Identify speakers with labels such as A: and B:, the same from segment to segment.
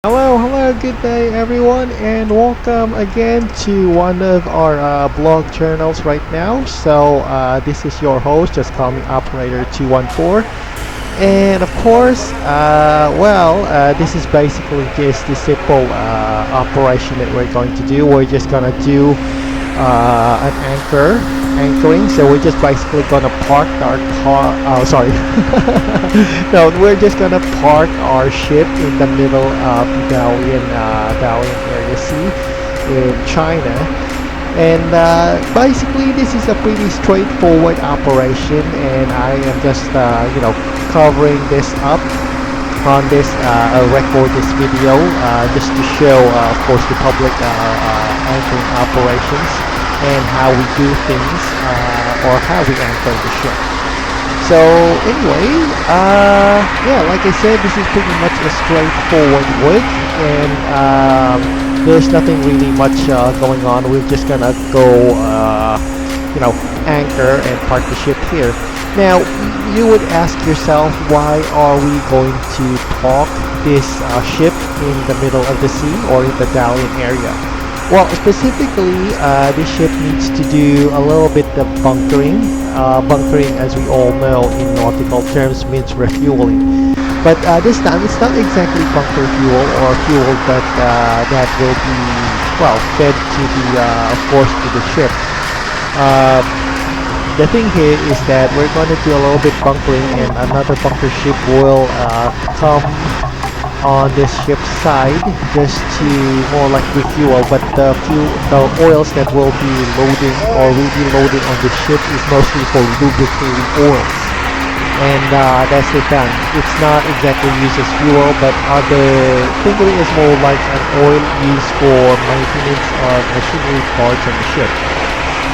A: Hello, good day everyone, and welcome again to one of our blog channels right now. This is your host, just call me Operator 214. And of course, this is basically just the simple operation that we're going to do. We're just gonna do an anchoring. So we're just basically gonna park our car. Oh, sorry. No, we're just gonna park our ship in the middle of the Dalian area sea in China. And basically, this is a pretty straightforward operation, and I am just covering this up on this record this video just to show of course the public anchoring operations and how we do things or how we anchor the ship. So anyway, like I said, this is pretty much a straightforward work, and there's nothing really much going on. We're just gonna go anchor and park the ship here. Now, you would ask yourself, why are we going to park this ship in the middle of the sea or in the Dalian area? Well, specifically, this ship needs to do a little bit of bunkering. Bunkering, as we all know in nautical terms, means refueling. But this time, it's not exactly bunker fuel or fuel that will be, fed to the ship. The thing here is that we're going to do a little bit bunkering, and another bunker ship will come on this ship's side just to more like refuel. But the oils that will be loading or will be loaded on the ship is mostly for lubricating oils, and that's it done. It's not exactly used as fuel, but think of it as more like an oil used for maintenance of machinery parts on the ship.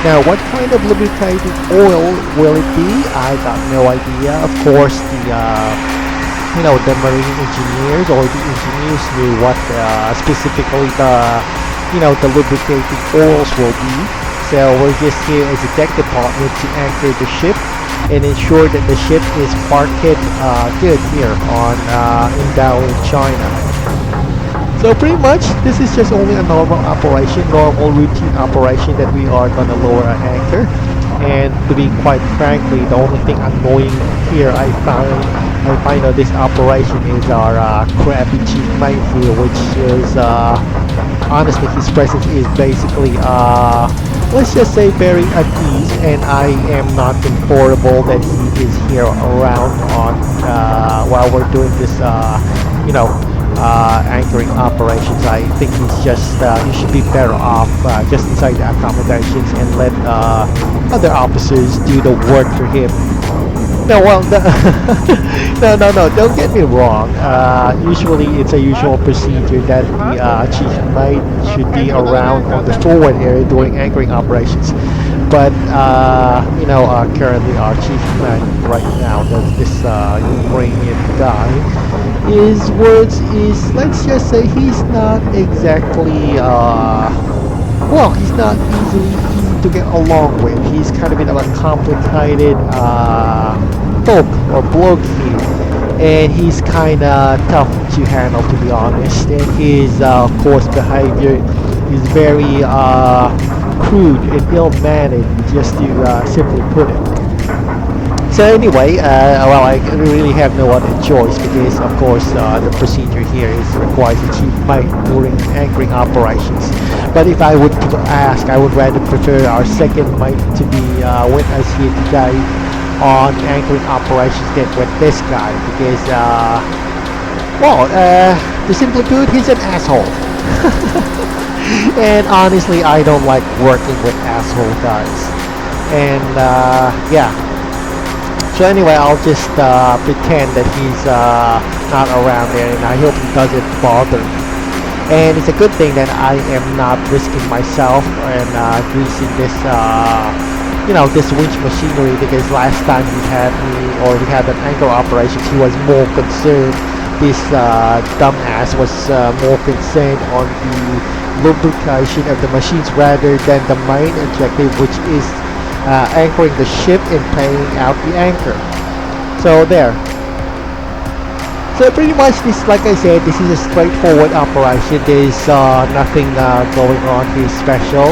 A: Now, what kind of lubricating oil will it be? I got no idea. Of course, the marine engineers or the engineers knew what specifically the lubricating oils will be. So we're just here as a deck department to anchor the ship and ensure that the ship is parked good here in Dalian, China. So pretty much, this is just only a normal routine operation that we are going to lower our anchor. And to be quite frankly, the only thing annoying here I find on this operation is our crappy chief mate here, which is honestly, his presence is basically let's just say very at ease, and I am not comfortable that he is here around while we're doing this anchoring operations. I think he should be better off just inside the accommodations and let other officers do the work for him. No, no, don't get me wrong. Usually it's a usual procedure that the chief mate should be around on the forward area during anchoring operations. But currently our chief mate right now, this Ukrainian guy, his words is, let's just say, he's not exactly he's not easy to get along with. He's kind of a complicated folk or bloke here, and he's kind of tough to handle, to be honest. And his of course behavior is very crude and ill-mannered, just to simply put it. So anyway, I really have no other choice, because of course the procedure here requires a chief mate during anchoring operations. But if I would ask, I would rather prefer our second mate to be with us here today on anchoring operations than with this guy, because to simply put, he's an asshole. And honestly, I don't like working with asshole guys. And so anyway, I'll just pretend that he's not around there, and I hope he doesn't bother me. And it's a good thing that I am not risking myself and greasing this this winch machinery, because last time we had an anchor operations, he was more concerned. This dumbass was more concerned on the lubrication of the machines rather than the main objective, which is anchoring the ship and paying out the anchor. So there. So pretty much this, like I said, this is a straightforward operation. There's nothing going on here special.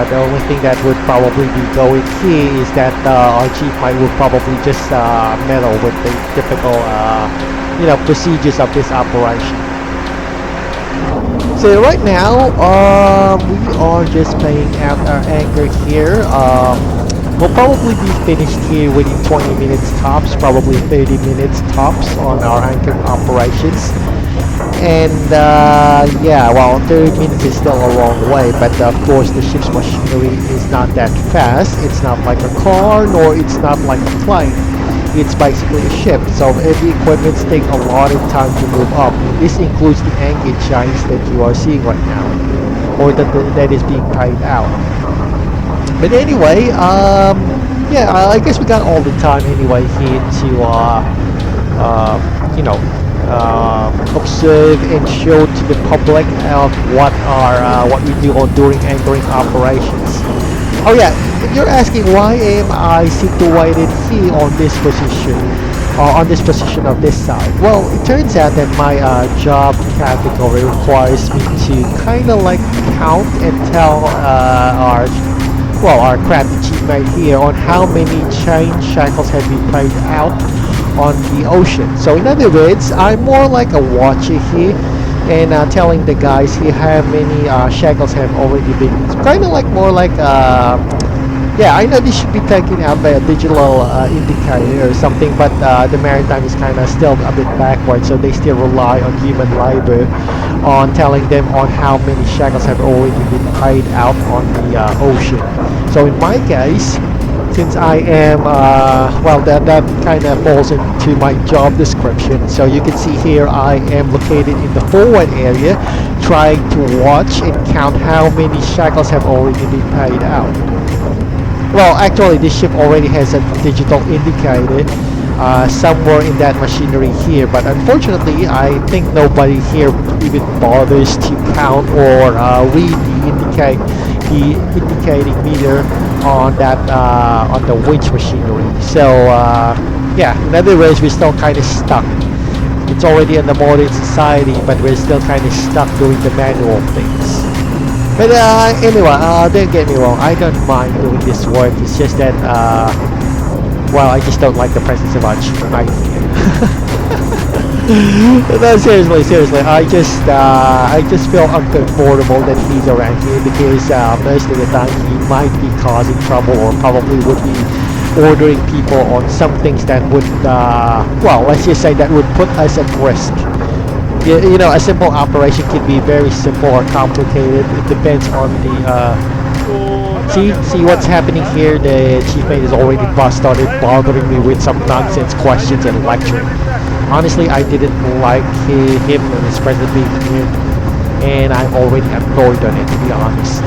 A: The only thing that would probably be going here is that our chief mate would probably just meddle with the typical, procedures of this operation. So right now, we are just laying out our anchor here. We'll probably be finished here within 20 minutes tops, probably 30 minutes tops on our anchoring operations. And yeah, well, 30 minutes is still a long way, but of course the ship's machinery is not that fast. It's not like a car, nor it's not like a plane. It's basically a ship, so heavy equipment take a lot of time to move up. This includes the anchor chains that you are seeing right now, or that is being tied out. But anyway, yeah, I guess we got all the time anyway here to, observe and show to the public of what we do during anchoring operations. Oh yeah, if you're asking why am I situated here on this position of this side, well, it turns out that my job category requires me to kind of like count and tell our crafty chief mate here on how many chain shackles have been paid out on the ocean. So in other words, I'm more like a watcher here and telling the guys here how many shackles have already been. It's kind of like more like yeah, I know this should be taken out by a digital indicator or something, but the maritime is kind of still a bit backward, so they still rely on human labor on telling them on how many shackles have already been paid out on the ocean. So in my case, since I am, well, that kind of falls into my job description. So you can see here I am located in the forward area, trying to watch and count how many shackles have already been paid out. Well, actually this ship already has a digital indicator somewhere in that machinery here, but unfortunately I think nobody here even bothers to count or read the indicating meter on that on the winch machinery. So yeah, in other words, we're still kind of stuck. It's already in the modern society, but we're still kind of stuck doing the manual things. But anyway, don't get me wrong, I don't mind doing this work. It's just that well, I just don't like the presence of our chief mate here. No, seriously, I just feel uncomfortable that he's around here, because most of the time he might be causing trouble, or probably would be ordering people on some things that would, well, let's just say that would put us at risk. You know, a simple operation can be very simple or complicated. It depends on the see what's happening here. The chief mate has already started bothering me with some nonsense questions and lecturing. Honestly, I didn't like him and his presence being here, and I'm already annoyed on it, to be honest.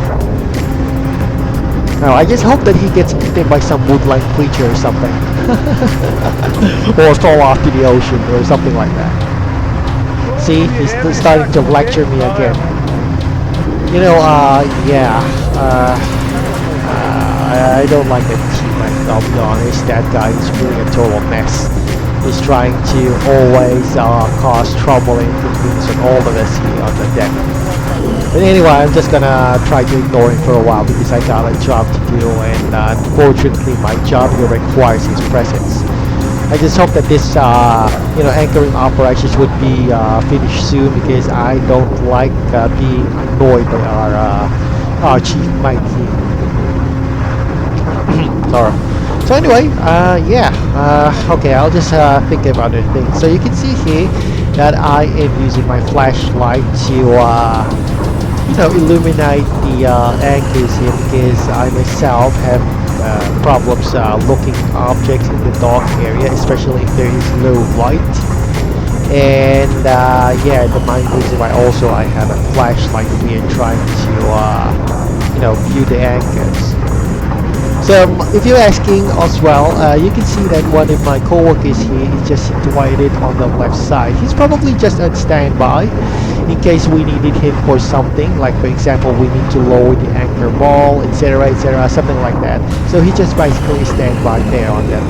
A: Now, I just hope that he gets eaten by some woodland creature or something. Or fall off to the ocean or something like that. See, he's starting to lecture me again. You know, yeah, I don't like that chief mate, I'll be honest. That guy is really a total mess. He's trying to always cause trouble and inconvenience on all of us here on the deck. But anyway, I'm just gonna try to ignore him for a while, because I got a job to do, and unfortunately my job here requires his presence. I just hope that this anchoring operations would be finished soon, because I don't like being annoyed by our chief mate here. Sorry. So anyway, yeah, okay, I'll just think of other things. So you can see here that I am using my flashlight to illuminate the anchors here, because I myself have problems looking objects in the dark area, especially if there is low light. And yeah, the main reason why also I have a flashlight here trying to view the anchors. So if you're asking as well, you can see that one of my co-workers here is just situated on the left side. He's probably just on standby in case we needed him for something, like for example we need to lower the anchor ball, etc, something like that. So he just basically standby there on that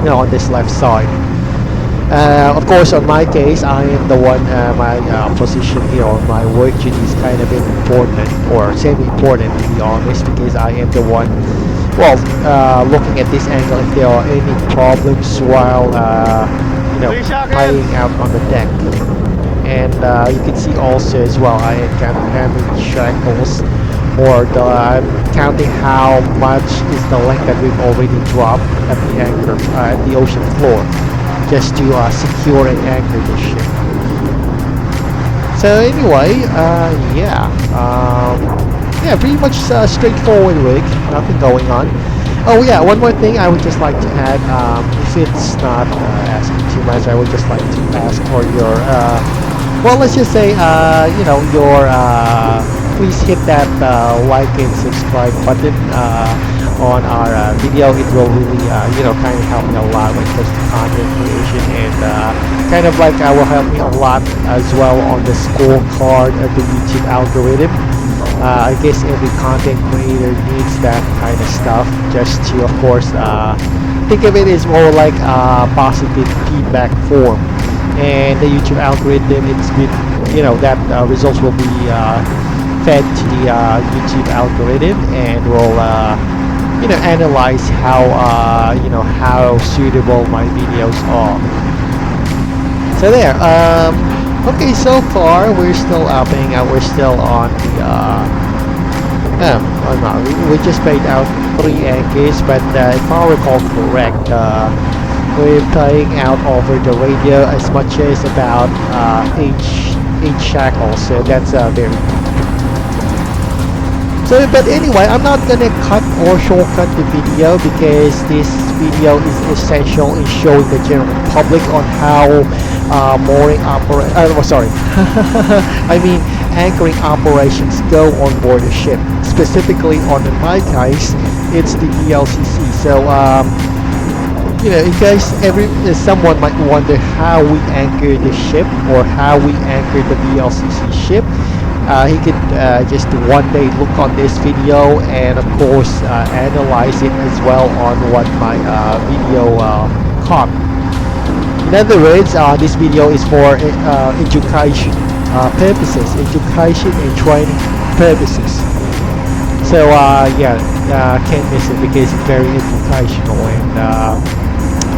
A: on this left side. Of course, on my case, I am the one, my position here on my work duty is kind of important or semi-important to be honest, because I am the one, well, looking at this angle if there are any problems while, playing out on the deck. And you can see also as well, I encounter how many shackles, or I'm counting how much is the length that we've already dropped at the anchor, at the ocean floor, just to secure and anchor the ship. So anyway, yeah, pretty much straightforward rig, nothing going on. Oh yeah, one more thing I would just like to add, if it's not asking too much, I would just like to ask for your, well, let's just say, please hit that like and subscribe button on our video. It will really, kind of help me a lot when it comes to content creation, and kind of like will help me a lot as well on the scorecard of the YouTube algorithm. I guess every content creator needs that kind of stuff, just to, of course, think of it as more like a positive feedback form. And the YouTube algorithm, it's been, that results will be fed to the YouTube algorithm, and will, analyze how, how suitable my videos are. So there. Okay, so far we're still upping out. We're still on the we just paid out 3 anchors, but if I recall correct, we're playing out over the radio as much as about 8 shackles, so that's very good. So, but anyway, I'm not gonna cut or shortcut the video, because this video is essential in showing the general public on how mooring anchoring operations go on board a ship. Specifically on my case, it's the VLCC. So, in case someone might wonder how we anchor the ship or how we anchor the VLCC ship, he could just one day look on this video and of course analyze it as well on what my video caught. In other words, this video is for education purposes, education and training purposes. So can't miss it because it's very educational, and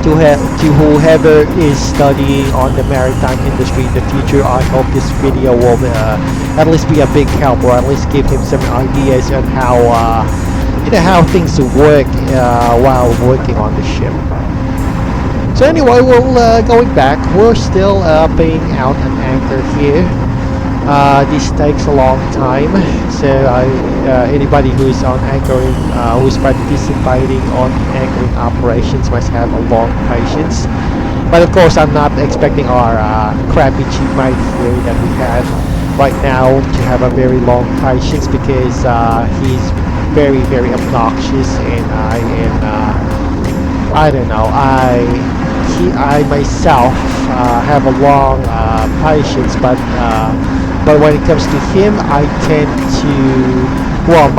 A: to whoever is studying on the maritime industry in the future, I hope this video will at least be a big help, or at least give him some ideas on how how things work while working on the ship. So anyway, we're going back. We're still paying out an anchor here. This takes a long time, so anybody who is on anchoring, who is participating on anchoring operations, must have a long patience. But of course, I'm not expecting our crappy cheap mate here that we have right now to have a very long patience, because he's very, very obnoxious, and I don't know, I myself have a long patience, but when it comes to him, I tend to, well,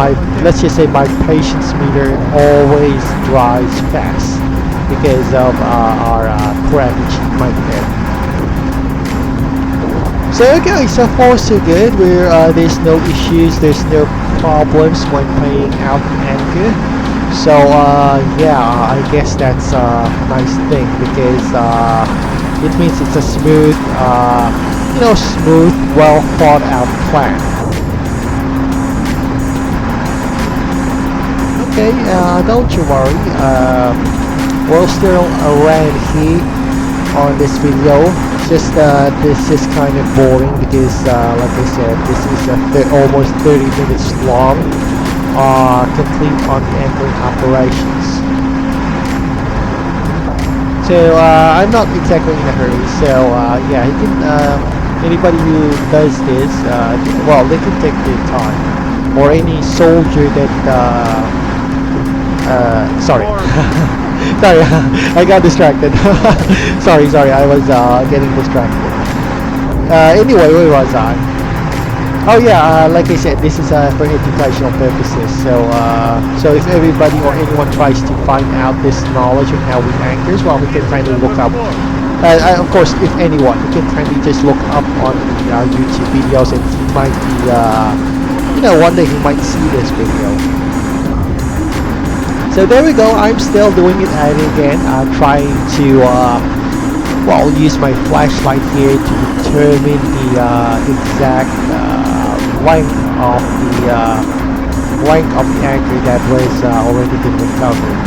A: let's just say my patience meter always drives fast because of our crappy cheap mic there. So okay, so far so good. There's no issues, there's no problems when paying out the anchor. So I guess that's a nice thing, because it means it's a smooth, well thought out plan. Okay, don't you worry. We're still around here on this video. It's just this is kind of boring because, like I said, this is almost 30 minutes long. Complete on the anchoring operations. So I'm not exactly in a hurry. So you can. Anybody who does this, well, they can take their time. Or any soldier that. Sorry, sorry, I got distracted. sorry, I was getting distracted. Anyway, where was I? Oh yeah, like I said, this is for educational purposes. So if everybody or anyone tries to find out this knowledge on how we anchors, well, we can kind of look up Of course, if anyone, you can kindly just look up on the YouTube videos, and he might be, one day he might see this video. So there we go. I'm still doing it again, trying to, use my flashlight here to determine the exact length of the anchor that was already been recovered.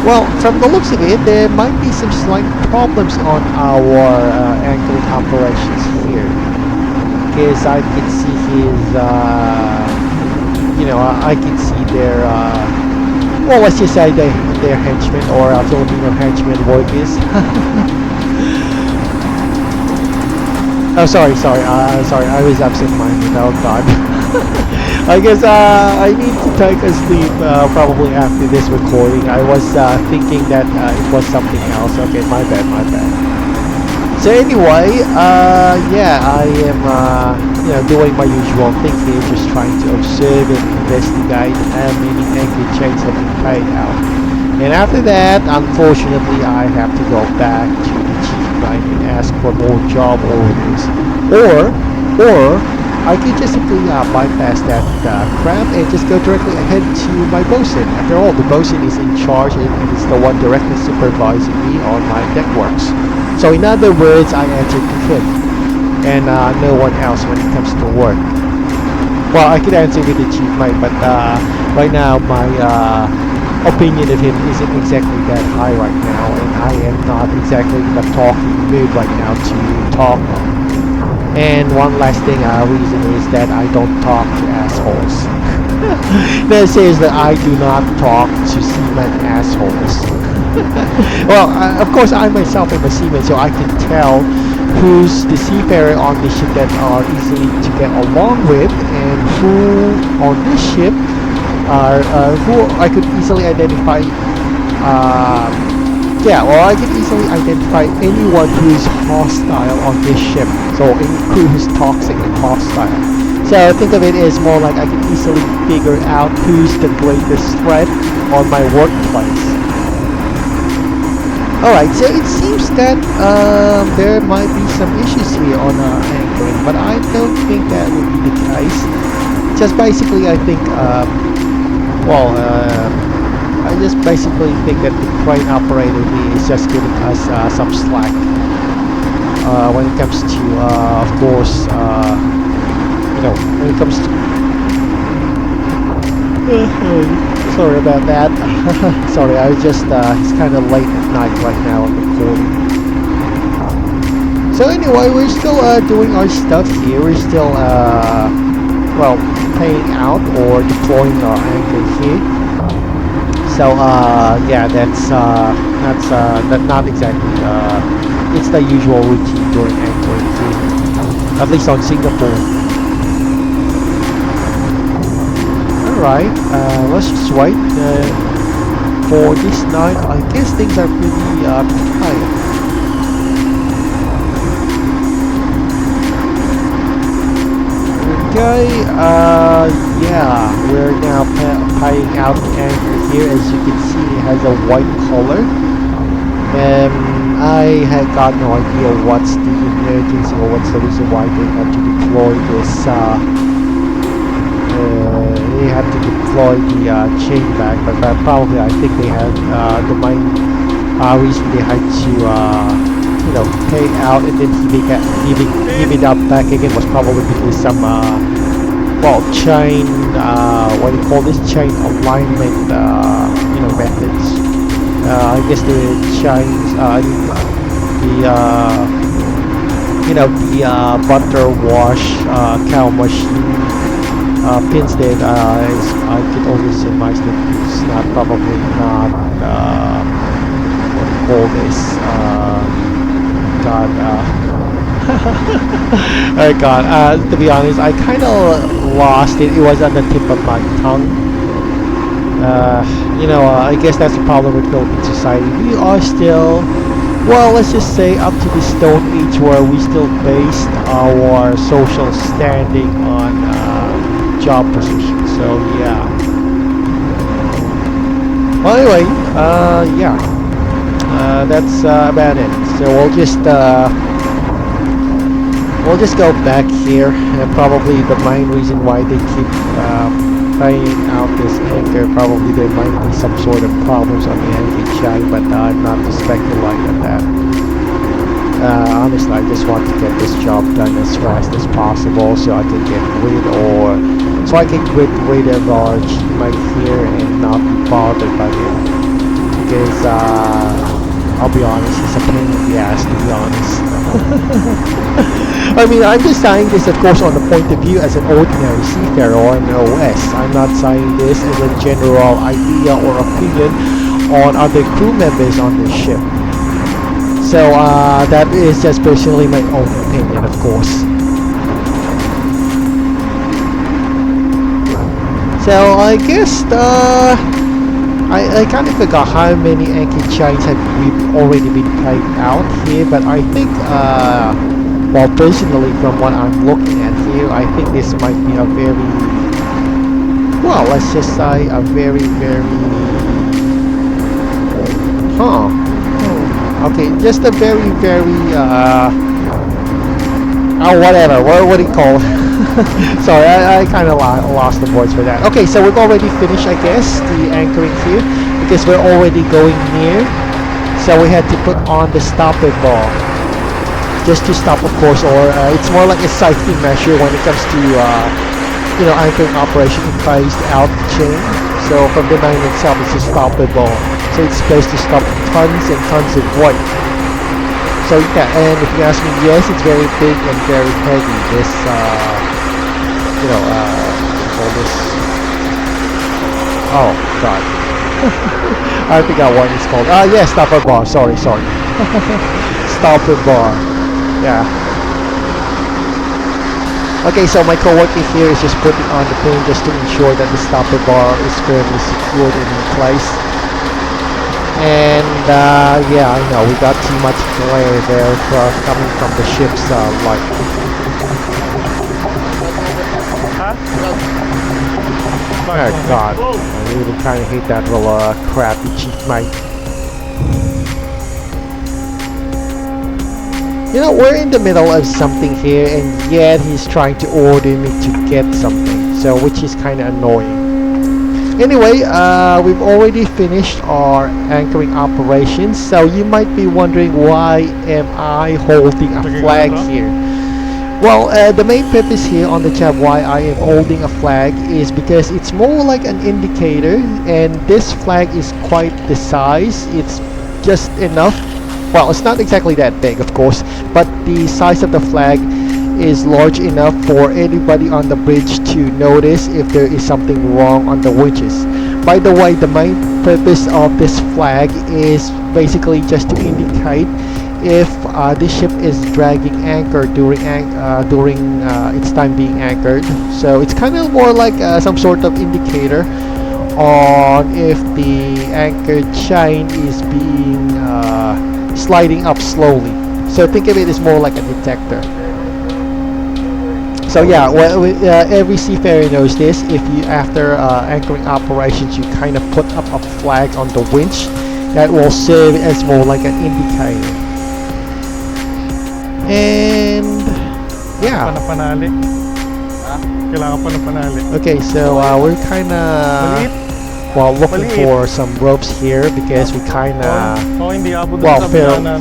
A: Well, from the looks of it, there might be some slight problems on our anchoring operations here, because I can see his, I can see their, let's just say their henchmen, or Filipino henchmen workers. Oh, sorry, I was absent-minded. Oh God. I guess I need to take a sleep probably after this recording. I was thinking that it was something else. Okay, my bad. So anyway, I am doing my usual thing here, just trying to observe and investigate how many anchor chains have been paid out. And after that, unfortunately, I have to go back to the chief mine and ask for more job orders, or I could just simply bypass that crap and just go directly ahead to my bosun. After all, the bosun is in charge and is the one directly supervising me on my deck works. So in other words, I answer to him and no one else when it comes to work. Well, I could answer with the chief mate, but right now my opinion of him isn't exactly that high right now, and I am not exactly in the talking mood right now to talk. And one last thing, reason is that I don't talk to assholes. That says that I do not talk to seaman assholes. Well, of course, I myself am a seaman, so I can tell who's the seafarer on the ship that are easily to get along with, and who on this ship are who I could easily identify. I can easily identify anyone who is hostile on this ship. So any crew who's toxic and hostile. So think of it as more like I can easily figure out who's the greatest threat on my workplace. Alright, so it seems that there might be some issues here on anchoring, but I don't think that would be the case. Just basically, I think, I just basically think that the crane operator here is just giving us some slack when it comes to, of course, when it comes to... sorry about that. Sorry, I was just, it's kind of late at night right now I'm recording. So anyway, we're still doing our stuff here. We're still, paying out or deploying our anchor here. So that's not exactly it's the usual routine during anchoring here, at least on Singapore. Alright, let's just wait for this night. I guess things are pretty quiet. Okay, we're now paying out the anchor here. As you can see, it has a white color. I had got no idea what's the emergency or what's the reason why they had to deploy this. They had to deploy the chain back, but probably I think they had the main reason they had to pay out and then give it up back again was probably because some chain what do you call this, chain alignment methods. I guess the chains the butter wash cow machine pins that I could always surmise that it's not probably not what do you call this oh God, to be honest, I kind of lost it. It was on the tip of my tongue. I guess that's the problem with Philippine society. We are still, let's just say up to the Stone Age, where we still based our social standing on job position. So yeah. Well, anyway, that's about it. So we'll just go back here, and probably the main reason why they keep playing out this anchor, probably there might be some sort of problems on the anchor chain, but I'm not to speculate on that. Honestly, I just want to get this job done as fast as possible, so I can get rid of our teammate here and not be bothered by him. Because I'll be honest, it's a pain in the ass, to be honest. I mean, I'm just saying this, of course, on the point of view as an ordinary seafarer or an OS. I'm not saying this as a general idea or opinion on other crew members on this ship. So that is just personally my own opinion, of course. So I guess I kind of forgot how many anchor chains have we already been played out here, but I think, well, personally, from what I'm looking at here, I think this might be a very, well, let's just say a very, okay, just a very, whatever, what do you call it? Sorry, I kind of lost the words for that. Okay, so we've already finished, I guess, the anchoring here, because we're already going near. So we had to put on the stopper bar, just to stop, of course, or it's more like a safety measure when it comes to, you know, anchoring operation in phased out chain. So from the main itself, it's a stopper bar. So it's supposed to stop tons and tons of weight. So yeah, and if you ask me, yes, it's very big and very heavy. This, you know, all this. Oh God, I forgot what it's called. Yeah, stopper bar. Sorry. Stopper bar. Yeah. Okay, so my coworker here is just putting on the pin just to ensure that the stopper bar is firmly secured and in place. And yeah, I know we got too much glare there coming from the ship's light. Oh God, I really kind of hate that little crappy chief mate. You know, we're in the middle of something here, and yet he's trying to order me to get something, so which is kind of annoying. Anyway, we've already finished our anchoring operations, so you might be wondering, why am I holding a flag here? Well, the main purpose here on the job why I am holding a flag is because it's more like an indicator, and this flag is quite the size. It's just enough. Well, it's not exactly that big, of course, but the size of the flag is large enough for anybody on the bridge to notice if there is something wrong on the winches. By the way, the main purpose of this flag is basically just to indicate if this ship is dragging anchor during its time being anchored. So it's kind of more like some sort of indicator on if the anchor chain is being sliding up slowly. So think of it as more like a detector. So yeah, well, every seafarer knows this. If you, after anchoring operations, you kind of put up a flag on the winch, that will serve as more like an indicator. And yeah. Okay, so we're kind of looking for some ropes here because we kind of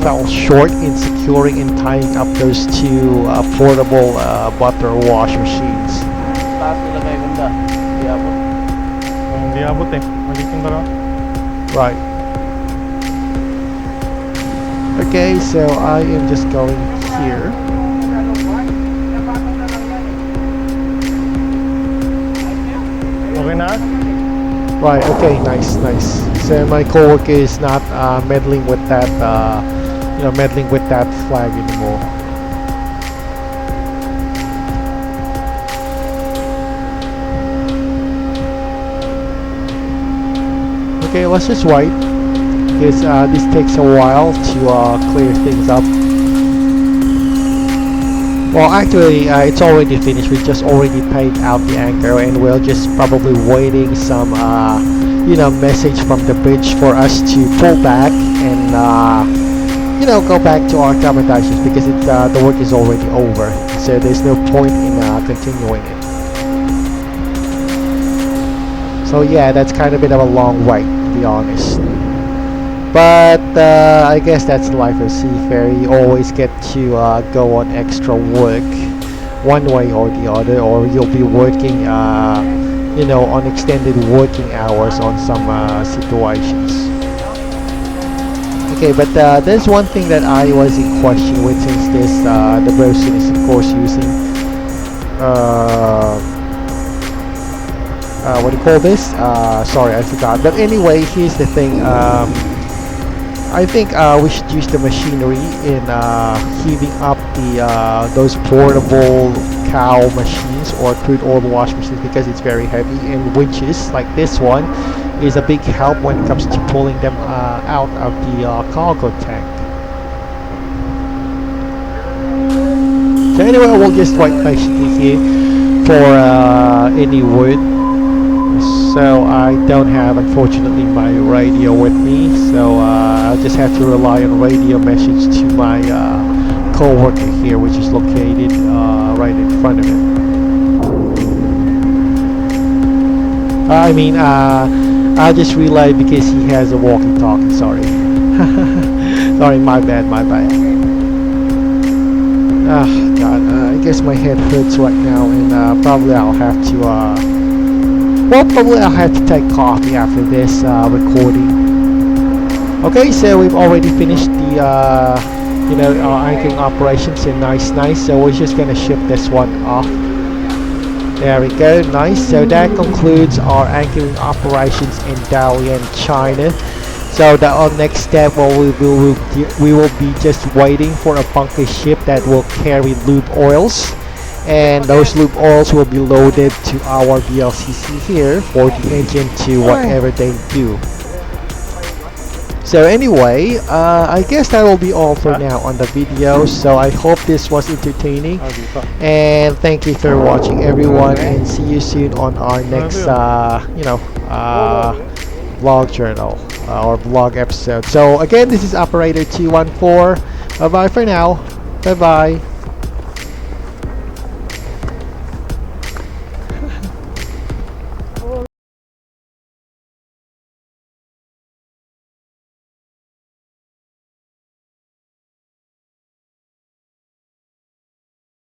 A: fell short in securing and tying up those two portable butter wash machines. Right. Okay, so I am just going here.
B: Okay na?
A: Right, okay, nice. So my coworker is not meddling with that, meddling with that flag anymore. Okay, let's just wait, because this takes a while to clear things up. Well, actually, it's already finished. We just already paid out the anchor, and we're just probably waiting some message from the bridge for us to pull back and go back to our accommodations, because the work is already over, so there's no point in continuing it. So yeah, that's kind of a bit of a long wait, to be honest. But I guess that's the life of seafaring. You always get to go on extra work, one way or the other, or you'll be working, on extended working hours on some situations. Okay, but there's one thing that I was in question with, since this the person is of course using what do you call this? Sorry, I forgot. But anyway, here's the thing. I think we should use the machinery in heating up those portable cow machines or crude oil wash machines, because it's very heavy, and winches like this one is a big help when it comes to pulling them out of the cargo tank. So anyway, we'll just wait patiently here for any word. So I don't have, unfortunately, my radio with me, so I'll just have to rely on radio message to my co-worker here, which is located right in front of him. I'll just relay because he has a walkie-talkie. Sorry. Sorry, my bad. Ah, God, I guess my head hurts right now, and probably I'll have to take coffee after this recording. Okay, so we've already finished the our anchoring operations in nice. So we're just gonna ship this one off. There we go, nice. So that concludes our anchoring operations in Dalian, China. So our next step, we will be just waiting for a bunker ship that will carry lube oils, and those lube oils will be loaded to our VLCC here for the engine to whatever they do. So anyway, I guess that will be all for now on the video. So I hope this was entertaining, and thank you for watching, everyone, and see you soon on our next vlog journal or vlog episode. So again, this is operator 214. Bye bye for now. Bye bye.